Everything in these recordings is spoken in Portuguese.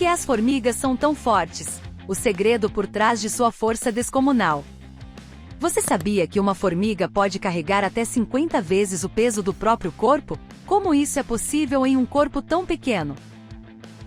as formigas são tão fortes? O segredo por trás de sua força descomunal. Você sabia que uma formiga pode carregar até 50 vezes o peso do próprio corpo? Como isso é possível em um corpo tão pequeno?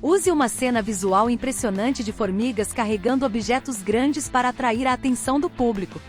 Use uma cena visual impressionante de formigas carregando objetos grandes para atrair a atenção do público.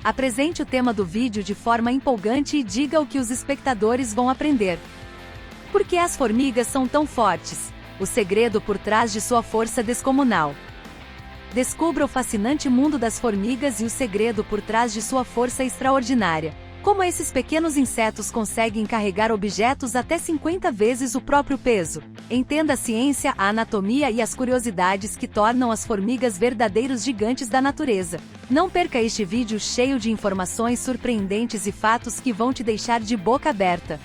Apresente o tema do vídeo de forma empolgante e diga o que os espectadores vão aprender. Por que as formigas são tão fortes? O segredo por trás de sua força descomunal. Descubra o fascinante mundo das formigas e o segredo por trás de sua força extraordinária. Como esses pequenos insetos conseguem carregar objetos até 50 vezes o próprio peso. Entenda a ciência, a anatomia e as curiosidades que tornam as formigas verdadeiros gigantes da natureza. Não perca este vídeo cheio de informações surpreendentes e fatos que vão te deixar de boca aberta.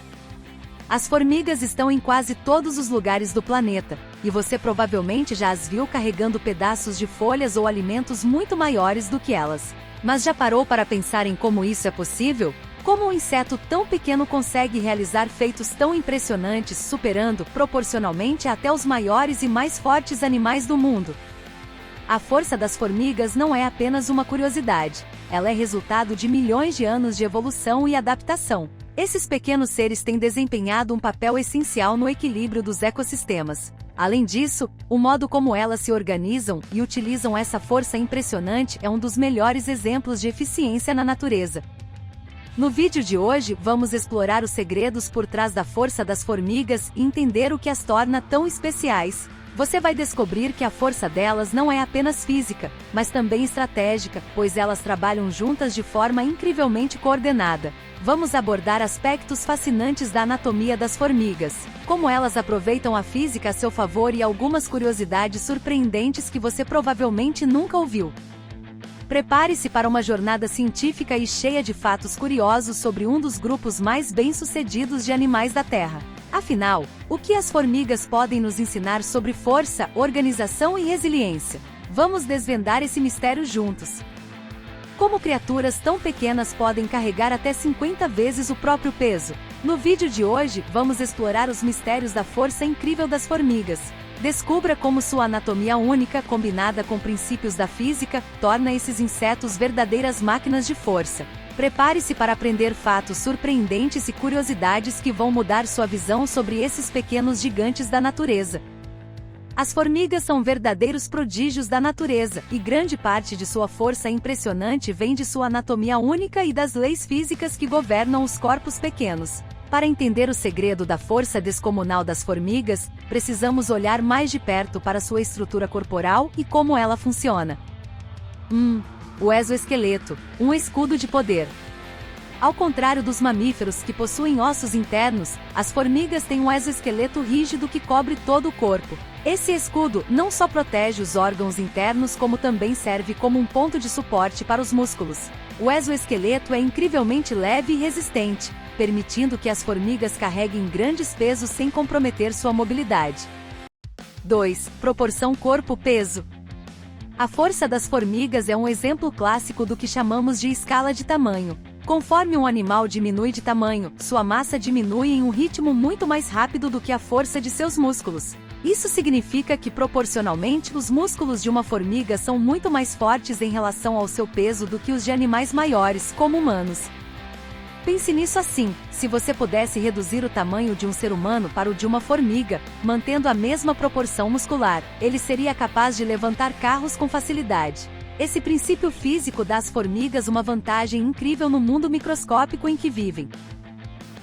As formigas estão em quase todos os lugares do planeta, e você provavelmente já as viu carregando pedaços de folhas ou alimentos muito maiores do que elas. Mas já parou para pensar em como isso é possível? Como um inseto tão pequeno consegue realizar feitos tão impressionantes, superando, proporcionalmente, até os maiores e mais fortes animais do mundo? A força das formigas não é apenas uma curiosidade, ela é resultado de milhões de anos de evolução e adaptação. Esses pequenos seres têm desempenhado um papel essencial no equilíbrio dos ecossistemas. Além disso, o modo como elas se organizam e utilizam essa força impressionante é um dos melhores exemplos de eficiência na natureza. No vídeo de hoje, vamos explorar os segredos por trás da força das formigas e entender o que as torna tão especiais. Você vai descobrir que a força delas não é apenas física, mas também estratégica, pois elas trabalham juntas de forma incrivelmente coordenada. Vamos abordar aspectos fascinantes da anatomia das formigas, como elas aproveitam a física a seu favor e algumas curiosidades surpreendentes que você provavelmente nunca ouviu. Prepare-se para uma jornada científica e cheia de fatos curiosos sobre um dos grupos mais bem-sucedidos de animais da Terra. Afinal, o que as formigas podem nos ensinar sobre força, organização e resiliência? Vamos desvendar esse mistério juntos. Como criaturas tão pequenas podem carregar até 50 vezes o próprio peso? No vídeo de hoje, vamos explorar os mistérios da força incrível das formigas. Descubra como sua anatomia única, combinada com princípios da física, torna esses insetos verdadeiras máquinas de força. Prepare-se para aprender fatos surpreendentes e curiosidades que vão mudar sua visão sobre esses pequenos gigantes da natureza. As formigas são verdadeiros prodígios da natureza, e grande parte de sua força impressionante vem de sua anatomia única e das leis físicas que governam os corpos pequenos. Para entender o segredo da força descomunal das formigas, precisamos olhar mais de perto para sua estrutura corporal e como ela funciona. O exoesqueleto, um escudo de poder. Ao contrário dos mamíferos que possuem ossos internos, as formigas têm um exoesqueleto rígido que cobre todo o corpo. Esse escudo não só protege os órgãos internos como também serve como um ponto de suporte para os músculos. O exoesqueleto é incrivelmente leve e resistente, permitindo que as formigas carreguem grandes pesos sem comprometer sua mobilidade. 2. Proporção corpo-peso. A força das formigas é um exemplo clássico do que chamamos de escala de tamanho. Conforme um animal diminui de tamanho, sua massa diminui em um ritmo muito mais rápido do que a força de seus músculos. Isso significa que, proporcionalmente, os músculos de uma formiga são muito mais fortes em relação ao seu peso do que os de animais maiores, como humanos. Pense nisso assim: se você pudesse reduzir o tamanho de um ser humano para o de uma formiga, mantendo a mesma proporção muscular, ele seria capaz de levantar carros com facilidade. Esse princípio físico dá às formigas uma vantagem incrível no mundo microscópico em que vivem.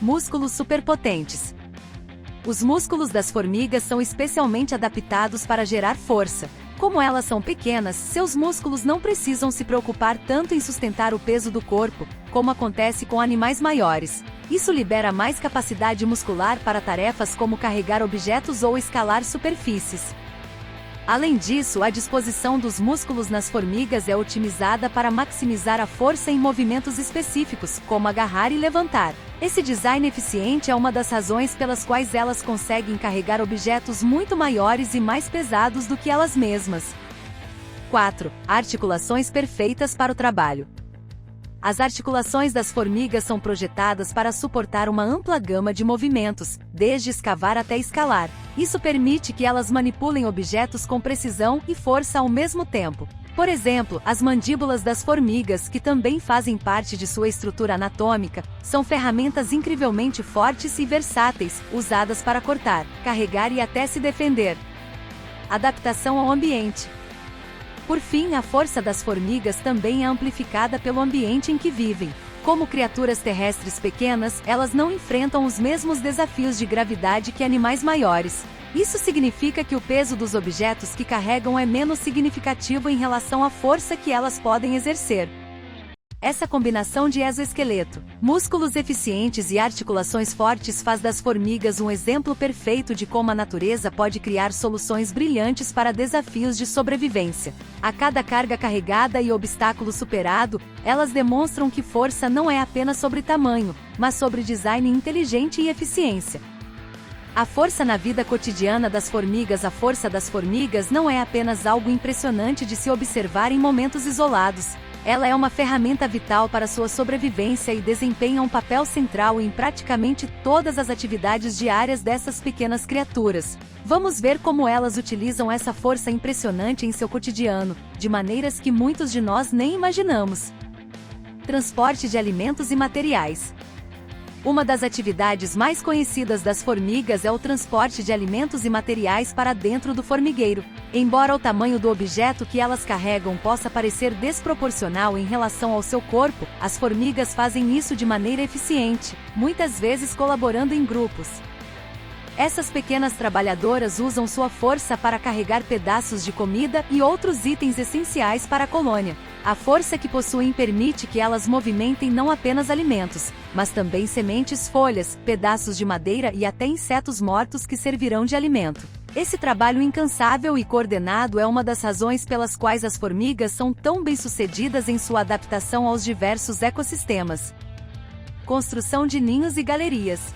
Músculos superpotentes. Os músculos das formigas são especialmente adaptados para gerar força. Como elas são pequenas, seus músculos não precisam se preocupar tanto em sustentar o peso do corpo, como acontece com animais maiores. Isso libera mais capacidade muscular para tarefas como carregar objetos ou escalar superfícies. Além disso, a disposição dos músculos nas formigas é otimizada para maximizar a força em movimentos específicos, como agarrar e levantar. Esse design eficiente é uma das razões pelas quais elas conseguem carregar objetos muito maiores e mais pesados do que elas mesmas. 4. Articulações perfeitas para o trabalho. As articulações das formigas são projetadas para suportar uma ampla gama de movimentos, desde escavar até escalar. Isso permite que elas manipulem objetos com precisão e força ao mesmo tempo. Por exemplo, as mandíbulas das formigas, que também fazem parte de sua estrutura anatômica, são ferramentas incrivelmente fortes e versáteis, usadas para cortar, carregar e até se defender. Adaptação ao ambiente. Por fim, a força das formigas também é amplificada pelo ambiente em que vivem. Como criaturas terrestres pequenas, elas não enfrentam os mesmos desafios de gravidade que animais maiores. Isso significa que o peso dos objetos que carregam é menos significativo em relação à força que elas podem exercer. Essa combinação de exoesqueleto, músculos eficientes e articulações fortes faz das formigas um exemplo perfeito de como a natureza pode criar soluções brilhantes para desafios de sobrevivência. A cada carga carregada e obstáculo superado, elas demonstram que força não é apenas sobre tamanho, mas sobre design inteligente e eficiência. A força na vida cotidiana das formigas. A força das formigas não é apenas algo impressionante de se observar em momentos isolados. Ela é uma ferramenta vital para sua sobrevivência e desempenha um papel central em praticamente todas as atividades diárias dessas pequenas criaturas. Vamos ver como elas utilizam essa força impressionante em seu cotidiano, de maneiras que muitos de nós nem imaginamos. Transporte de alimentos e materiais. Uma das atividades mais conhecidas das formigas é o transporte de alimentos e materiais para dentro do formigueiro. Embora o tamanho do objeto que elas carregam possa parecer desproporcional em relação ao seu corpo, as formigas fazem isso de maneira eficiente, muitas vezes colaborando em grupos. Essas pequenas trabalhadoras usam sua força para carregar pedaços de comida e outros itens essenciais para a colônia. A força que possuem permite que elas movimentem não apenas alimentos, mas também sementes, folhas, pedaços de madeira e até insetos mortos que servirão de alimento. Esse trabalho incansável e coordenado é uma das razões pelas quais as formigas são tão bem-sucedidas em sua adaptação aos diversos ecossistemas. Construção de ninhos e galerias.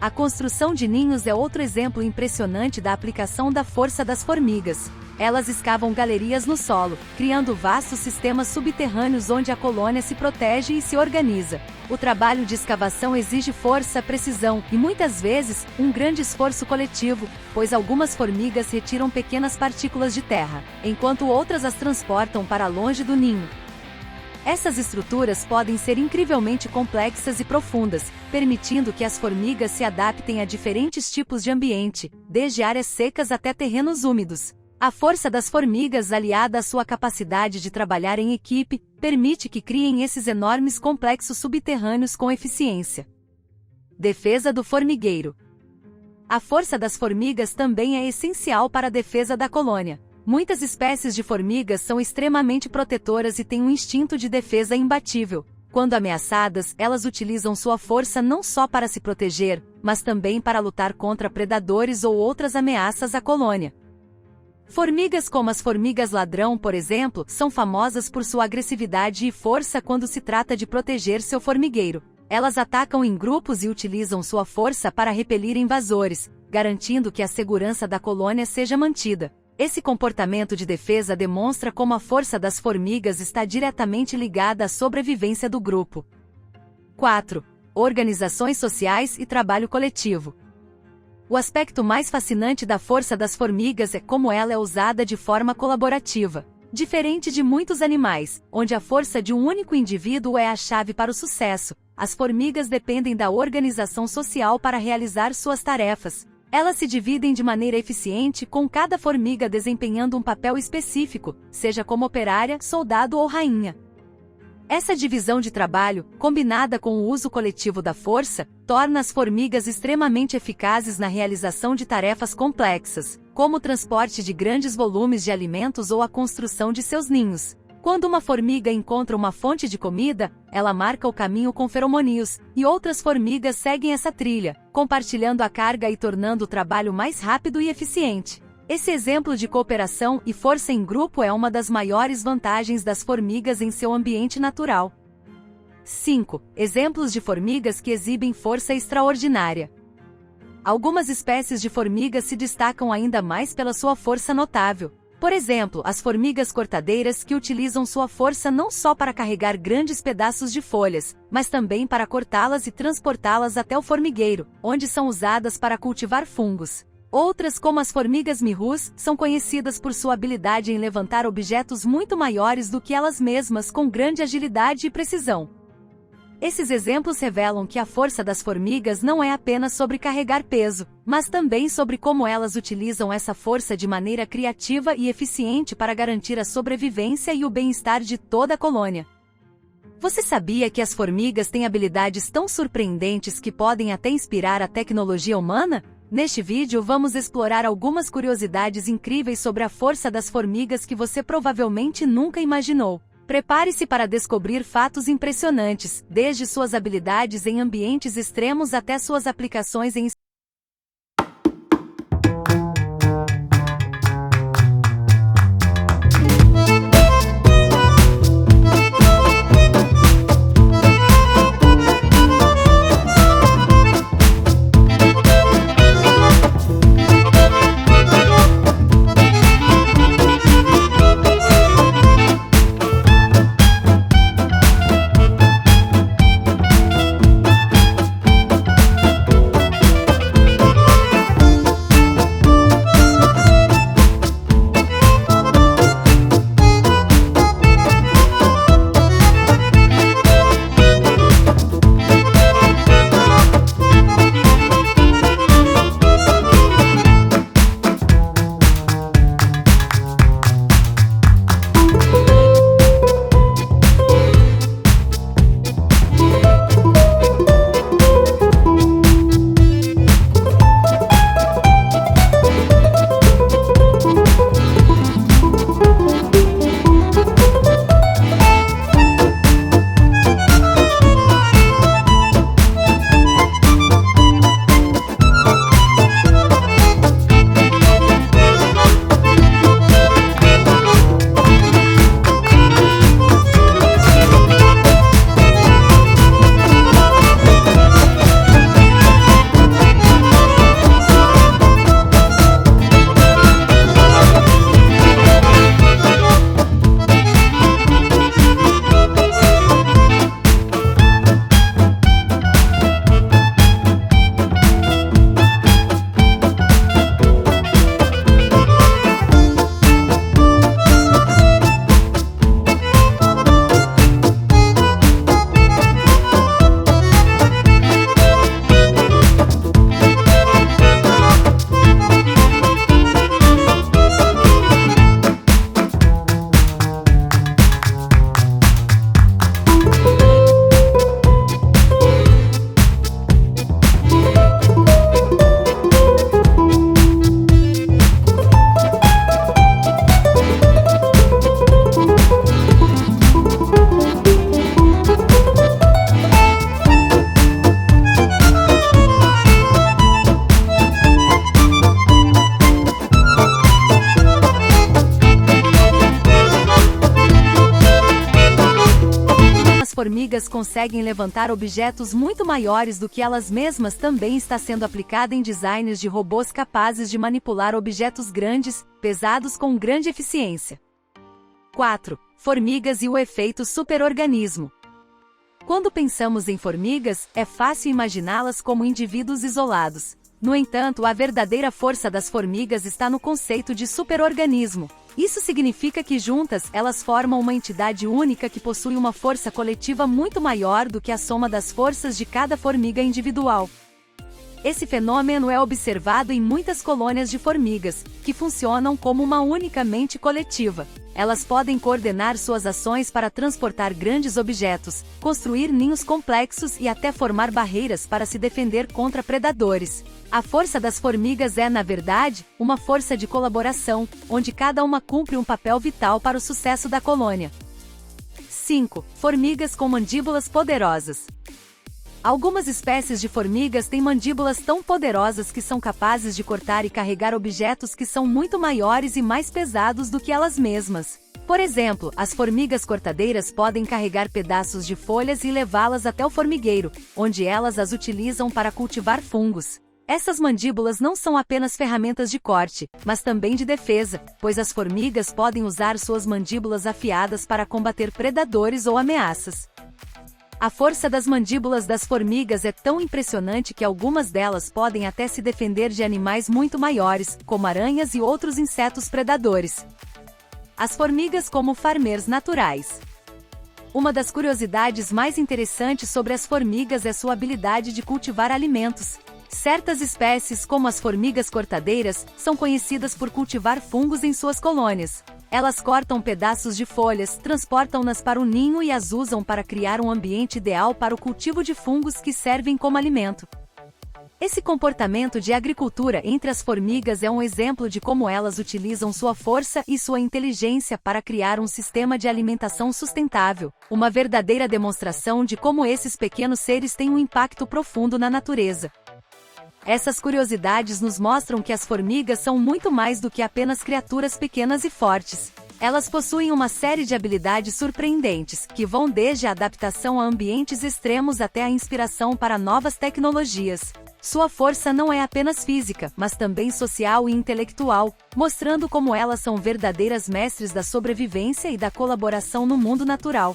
A construção de ninhos é outro exemplo impressionante da aplicação da força das formigas. Elas escavam galerias no solo, criando vastos sistemas subterrâneos onde a colônia se protege e se organiza. O trabalho de escavação exige força, precisão e, muitas vezes, um grande esforço coletivo, pois algumas formigas retiram pequenas partículas de terra, enquanto outras as transportam para longe do ninho. Essas estruturas podem ser incrivelmente complexas e profundas, permitindo que as formigas se adaptem a diferentes tipos de ambiente, desde áreas secas até terrenos úmidos. A força das formigas, aliada à sua capacidade de trabalhar em equipe, permite que criem esses enormes complexos subterrâneos com eficiência. Defesa do formigueiro. A força das formigas também é essencial para a defesa da colônia. Muitas espécies de formigas são extremamente protetoras e têm um instinto de defesa imbatível. Quando ameaçadas, elas utilizam sua força não só para se proteger, mas também para lutar contra predadores ou outras ameaças à colônia. Formigas como as formigas ladrão, por exemplo, são famosas por sua agressividade e força quando se trata de proteger seu formigueiro. Elas atacam em grupos e utilizam sua força para repelir invasores, garantindo que a segurança da colônia seja mantida. Esse comportamento de defesa demonstra como a força das formigas está diretamente ligada à sobrevivência do grupo. 4. Organizações sociais e trabalho coletivo. O aspecto mais fascinante da força das formigas é como ela é usada de forma colaborativa. Diferente de muitos animais, onde a força de um único indivíduo é a chave para o sucesso, as formigas dependem da organização social para realizar suas tarefas. Elas se dividem de maneira eficiente, com cada formiga desempenhando um papel específico, seja como operária, soldado ou rainha. Essa divisão de trabalho, combinada com o uso coletivo da força, torna as formigas extremamente eficazes na realização de tarefas complexas, como o transporte de grandes volumes de alimentos ou a construção de seus ninhos. Quando uma formiga encontra uma fonte de comida, ela marca o caminho com feromônios, e outras formigas seguem essa trilha, compartilhando a carga e tornando o trabalho mais rápido e eficiente. Esse exemplo de cooperação e força em grupo é uma das maiores vantagens das formigas em seu ambiente natural. 5. Exemplos de formigas que exibem força extraordinária. Algumas espécies de formigas se destacam ainda mais pela sua força notável. Por exemplo, as formigas cortadeiras que utilizam sua força não só para carregar grandes pedaços de folhas, mas também para cortá-las e transportá-las até o formigueiro, onde são usadas para cultivar fungos. Outras, como as formigas mirrus, são conhecidas por sua habilidade em levantar objetos muito maiores do que elas mesmas com grande agilidade e precisão. Esses exemplos revelam que a força das formigas não é apenas sobre carregar peso, mas também sobre como elas utilizam essa força de maneira criativa e eficiente para garantir a sobrevivência e o bem-estar de toda a colônia. Você sabia que as formigas têm habilidades tão surpreendentes que podem até inspirar a tecnologia humana? Neste vídeo vamos explorar algumas curiosidades incríveis sobre a força das formigas que você provavelmente nunca imaginou. Prepare-se para descobrir fatos impressionantes, desde suas habilidades em ambientes extremos até suas aplicações em formigas conseguem levantar objetos muito maiores do que elas mesmas também está sendo aplicada em designs de robôs capazes de manipular objetos grandes, pesados com grande eficiência. 4. Formigas e o efeito superorganismo. Quando pensamos em formigas, é fácil imaginá-las como indivíduos isolados. No entanto, a verdadeira força das formigas está no conceito de superorganismo. Isso significa que juntas, elas formam uma entidade única que possui uma força coletiva muito maior do que a soma das forças de cada formiga individual. Esse fenômeno é observado em muitas colônias de formigas, que funcionam como uma única mente coletiva. Elas podem coordenar suas ações para transportar grandes objetos, construir ninhos complexos e até formar barreiras para se defender contra predadores. A força das formigas é, na verdade, uma força de colaboração, onde cada uma cumpre um papel vital para o sucesso da colônia. 5. Formigas com mandíbulas poderosas. Algumas espécies de formigas têm mandíbulas tão poderosas que são capazes de cortar e carregar objetos que são muito maiores e mais pesados do que elas mesmas. Por exemplo, as formigas cortadeiras podem carregar pedaços de folhas e levá-las até o formigueiro, onde elas as utilizam para cultivar fungos. Essas mandíbulas não são apenas ferramentas de corte, mas também de defesa, pois as formigas podem usar suas mandíbulas afiadas para combater predadores ou ameaças. A força das mandíbulas das formigas é tão impressionante que algumas delas podem até se defender de animais muito maiores, como aranhas e outros insetos predadores. As formigas como farmers naturais. Uma das curiosidades mais interessantes sobre as formigas é sua habilidade de cultivar alimentos. Certas espécies, como as formigas cortadeiras, são conhecidas por cultivar fungos em suas colônias. Elas cortam pedaços de folhas, transportam-nas para o ninho e as usam para criar um ambiente ideal para o cultivo de fungos que servem como alimento. Esse comportamento de agricultura entre as formigas é um exemplo de como elas utilizam sua força e sua inteligência para criar um sistema de alimentação sustentável, uma verdadeira demonstração de como esses pequenos seres têm um impacto profundo na natureza. Essas curiosidades nos mostram que as formigas são muito mais do que apenas criaturas pequenas e fortes. Elas possuem uma série de habilidades surpreendentes, que vão desde a adaptação a ambientes extremos até a inspiração para novas tecnologias. Sua força não é apenas física, mas também social e intelectual, mostrando como elas são verdadeiras mestres da sobrevivência e da colaboração no mundo natural.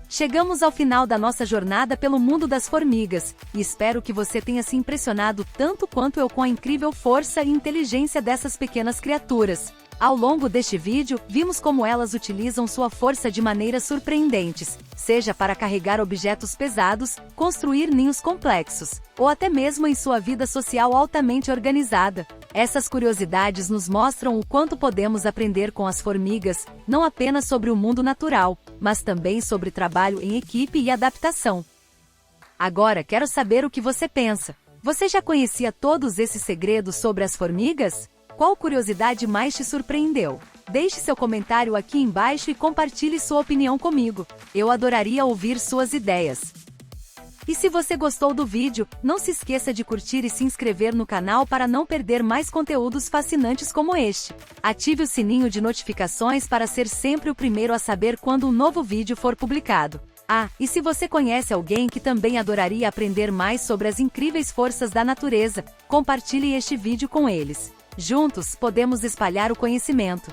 Chegamos ao final da nossa jornada pelo mundo das formigas, e espero que você tenha se impressionado tanto quanto eu com a incrível força e inteligência dessas pequenas criaturas. Ao longo deste vídeo, vimos como elas utilizam sua força de maneiras surpreendentes, seja para carregar objetos pesados, construir ninhos complexos, ou até mesmo em sua vida social altamente organizada. Essas curiosidades nos mostram o quanto podemos aprender com as formigas, não apenas sobre o mundo natural, mas também sobre trabalho em equipe e adaptação. Agora quero saber o que você pensa. Você já conhecia todos esses segredos sobre as formigas? Qual curiosidade mais te surpreendeu? Deixe seu comentário aqui embaixo e compartilhe sua opinião comigo. Eu adoraria ouvir suas ideias. E se você gostou do vídeo, não se esqueça de curtir e se inscrever no canal para não perder mais conteúdos fascinantes como este. Ative o sininho de notificações para ser sempre o primeiro a saber quando um novo vídeo for publicado. Ah, e se você conhece alguém que também adoraria aprender mais sobre as incríveis forças da natureza, compartilhe este vídeo com eles. Juntos, podemos espalhar o conhecimento.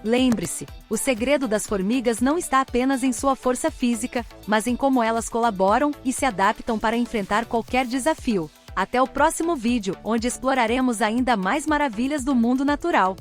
Lembre-se, o segredo das formigas não está apenas em sua força física, mas em como elas colaboram e se adaptam para enfrentar qualquer desafio. Até o próximo vídeo, onde exploraremos ainda mais maravilhas do mundo natural.